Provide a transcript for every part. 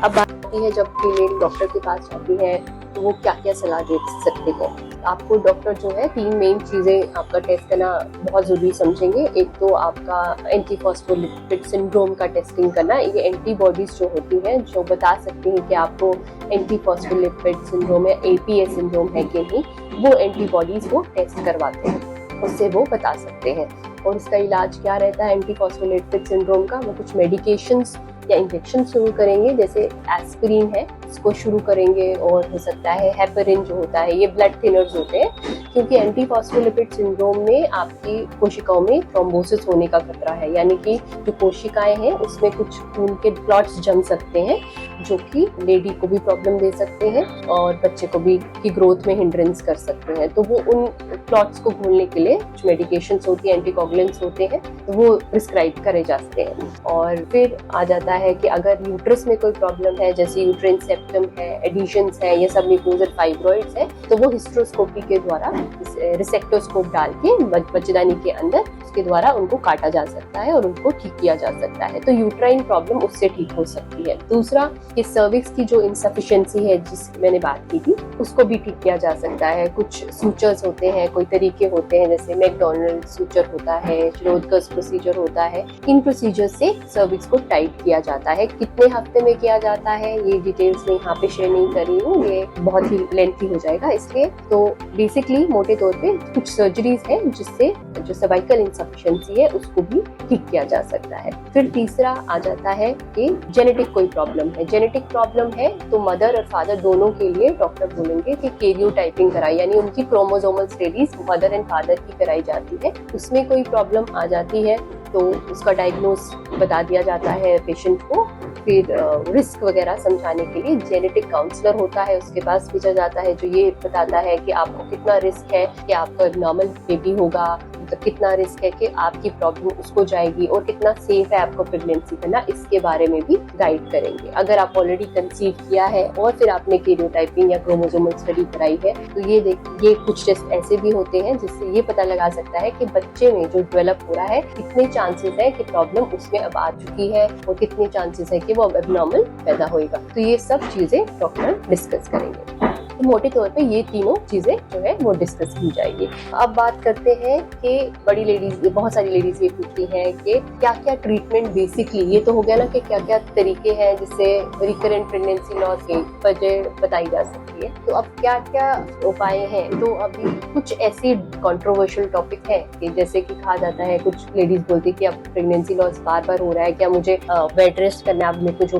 अब बात आती है जब फीमेल डॉक्टर के पास जाती है तो वो क्या क्या सलाह दे सकते हैं। आपको डॉक्टर जो है 3 मेन चीज़ें आपका टेस्ट करना बहुत ज़रूरी समझेंगे। एक तो आपका एंटीफॉस्फोलिपिड सिंड्रोम का टेस्टिंग करना। ये एंटीबॉडीज जो होती हैं जो बता सकती हैं कि आपको एंटीफॉस्फोलिपिड सिंड्रोम या एपीए सिंड्रोम है कि नहीं, वो एंटीबॉडीज वो टेस्ट करवाते हैं, उससे वो बता सकते हैं। और उसका इलाज क्या रहता है एंटीफॉस्फोलिपिड सिंड्रोम का, वो कुछ मेडिकेशंस या इंजेक्शन शुरू करेंगे, जैसे एस्पिरिन है इसको शुरू करेंगे, और हो सकता है हेपरिन जो होता है, ये ब्लड थिनर्स होते हैं, क्योंकि एंटीफॉस्फोलिपिड सिंड्रोम में आपकी कोशिकाओं में थ्रोम्बोसिस होने का खतरा है, यानी कि जो कोशिकाएं हैं उसमें कुछ खून के क्लॉट्स जम सकते हैं जो कि लेडी को भी प्रॉब्लम दे सकते हैं और बच्चे को भी की ग्रोथ में हिंड्रेंस कर सकते हैं। तो वो उन क्लॉट्स को खोलने के लिए कुछ मेडिकेशंस होती हैं, एंटीकोगुलेंट्स होते हैं, तो वो प्रिस्क्राइब करे जाते हैं। और फिर आ जाता है कि अगर यूट्रस में कोई प्रॉब्लम है, जैसे यूट्राइन सेप्टम है, एडिशंस है, ये सब म्यूकोजल फाइब्रॉइड्स है, तो वो हिस्ट्रोस्कोपी के द्वारा रिसेक्टोस्कोप डाल के बच्चेदानी के अंदर उसके द्वारा उनको काटा जा सकता है और उनको ठीक किया जा सकता है। तो यूट्राइन प्रॉब्लम उससे ठीक हो सकती है। दूसरा कि सर्विक्स की जो इनसफिशिएंसी है जिसकी मैंने बात की थी, उसको भी ठीक किया जा सकता है। कुछ सूचर्स होते हैं, कोई तरीके होते हैं, जैसे मैकडोनल्ड सूचर होता है, श्रोडकर्स प्रोसीजर होता है। इन प्रोसीजर से सर्विक्स को टाइट किया जाता है। कितने हफ्ते में किया जाता है ये डिटेल्स मैं यहाँ पे शेयर नहीं कर रही हूँ, ये बहुत ही लेंथी हो जाएगा इसलिए। तो बेसिकली मोटे तौर पे कुछ सर्जरीज है जिससे जो सर्वाइकल इनसफिशिएंसी है उसको भी ठीक किया जा सकता है। फिर तीसरा आ जाता है कि जेनेटिक कोई प्रॉब्लम है। जेनेटिक प्रॉब्लम है तो मदर और फादर दोनों के लिए डॉक्टर बोलेंगे कि कैरियोटाइपिंग कराई, यानी उनकी chromosomal studies mother and father की कराई जाती है। उसमें कोई प्रॉब्लम आ जाती है तो उसका डायग्नोस बता दिया जाता है पेशेंट को। फिर रिस्क वगैरह समझाने के लिए जेनेटिक काउंसलर होता है, उसके पास भेजा जाता है जो ये बताता है कि आपको कितना रिस्क है कि आपका नॉर्मल बेबी होगा, मतलब कितना रिस्क है कि आपकी प्रॉब्लम उसको जाएगी, और कितना सेफ है आपको प्रेगनेंसी करना, इसके बारे में भी गाइड करेंगे। अगर आप ऑलरेडी कंसीव किया है और फिर आपने कैरियोटाइपिंग या क्रोमोसोमल स्टडी कराई है तो ये कुछ टेस्ट ऐसे भी होते हैं जिससे ये पता लगा सकता है कि बच्चे में जो डेवलप हो रहा है कितने चांसेस है कि प्रॉब्लम उसमें अब आ चुकी है और कितने चांसेस है कि वो अब एबनॉर्मल पैदा होएगा। तो ये सब चीजें डॉक्टर डिस्कस करेंगे। तो मोटे तौर पे ये तीनों चीजें जो है वो डिस्कस की जाएगी। अब बात करते हैं कि बड़ी लेडीज, बहुत सारी लेडीज ये पूछती हैं कि क्या क्या ट्रीटमेंट, बेसिकली ये तो हो गया ना कि क्या क्या तरीके हैं जिससे रिकरेंट प्रेगनेंसी लॉस की वजह बताई जा सकती है। तो अब क्या क्या उपाय हैं। तो अभी कुछ ऐसी कॉन्ट्रोवर्शियल टॉपिक है कि जैसे कि कहा जाता है, कुछ लेडीज बोलती है कि अब प्रेगनेंसी लॉस बार बार हो रहा है, क्या मुझे बेड रेस्ट करना, अब मेरे को जो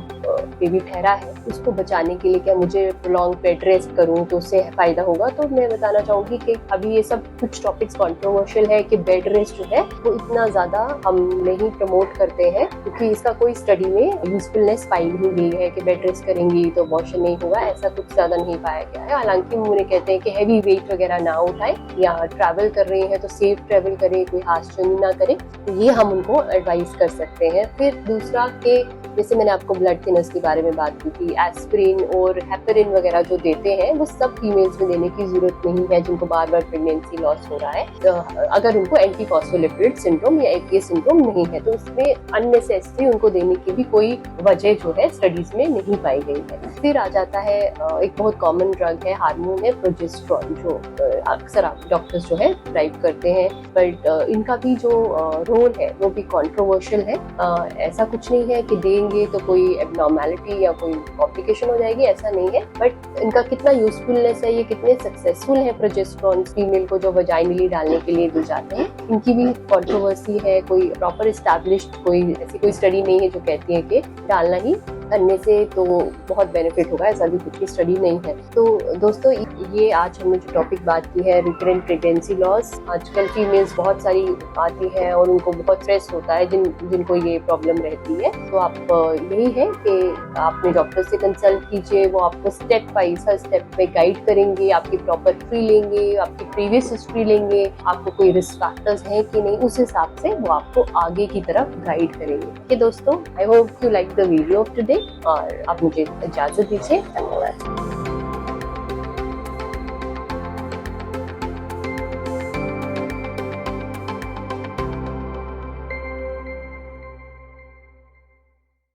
बेबी ठहरा है उसको बचाने के लिए क्या मुझे लॉन्ग बेड रेस्ट करूं तो उससे फायदा होगा। तो मैं बताना चाहूंगी कि अभी ये सब कुछ टॉपिक्स कंट्रोवर्शियल है कि बेड रेस्ट जो है वो इतना ज्यादा हम नहीं प्रमोट करते हैं, क्योंकि इसका कोई स्टडी में यूजफुलनेस पाई नहीं गई है कि बेड रेस्ट करेंगी तो अबॉर्शन नहीं होगा, ऐसा कुछ ज्यादा नहीं पाया गया है। हालांकि मुझे कहते हैं कि हैवी वेट वगैरह ना उठाएं या ट्रैवल कर रहे हैं तो सेफ ट्रैवल करें, कोई हादसा ना करें, तो ये हम उनको एडवाइस कर सकते हैं। फिर दूसरा के जैसे मैंने आपको ब्लड थिनर्स के बारे में बात की थी, एस्पिरिन और हेपरिन वगैरह जो देते हैं वो सब फीमेल्स में देने की जरूरत नहीं है जिनको बार बार प्रेगनेंसी लॉस हो रहा है। तो अगर उनको एंटीफॉस्फोलिपिड सिंड्रोम या एपीए सिंड्रोम नहीं है तो उसमें अननेसेसरी उनको देने की भी कोई वजह जो है स्टडीज में नहीं पाई गई है। फिर आ जाता है एक बहुत कॉमन ड्रग है, हार्मोन है प्रोजेस्टेरोन, जो अक्सर डॉक्टर्स जो है प्रिस्क्राइब करते हैं, बट इनका भी जो रोल है वो भी कॉन्ट्रोवर्शियल है। ऐसा कुछ नहीं है कि देंगे तो कोई एबनॉर्मैलिटी या कोई कॉम्प्लिकेशन हो जाएगी, ऐसा नहीं है। बट इनका कितना यूजफुलनेस है, ये कितने सक्सेसफुल है प्रोजेस्टेरोन फीमेल को जो वजाइनली डालने के लिए दी जाते हैं, इनकी भी कंट्रोवर्सी है। कोई प्रॉपर एस्टैब्लिश्ड ऐसी कोई स्टडी नहीं है जो कहती है कि डालना ही करने से तो बहुत बेनिफिट होगा, ऐसा भी कुछ स्टडी नहीं है। तो दोस्तों ये आज हमने जो टॉपिक बात की है रिकरेंट प्रेगनेंसी लॉस। आजकल फीमेल्स बहुत सारी आती हैं और उनको बहुत स्ट्रेस होता है जिनको ये प्रॉब्लम रहती है। तो आप यही है कि आपने डॉक्टर से कंसल्ट कीजिए, वो आपको स्टेप वाइज हर स्टेप पे गाइड करेंगे, आपकी प्रॉपर हिस्ट्री लेंगे, आपकी प्रीवियस हिस्ट्री लेंगे, आपको कोई रिस्क फैक्टर्स है कि नहीं, उस हिसाब से वो आपको आगे की तरफ गाइड करेंगे। ओके दोस्तों, I hope you like the video of today और आप मुझे इजाजत दीजिए। धन्यवाद।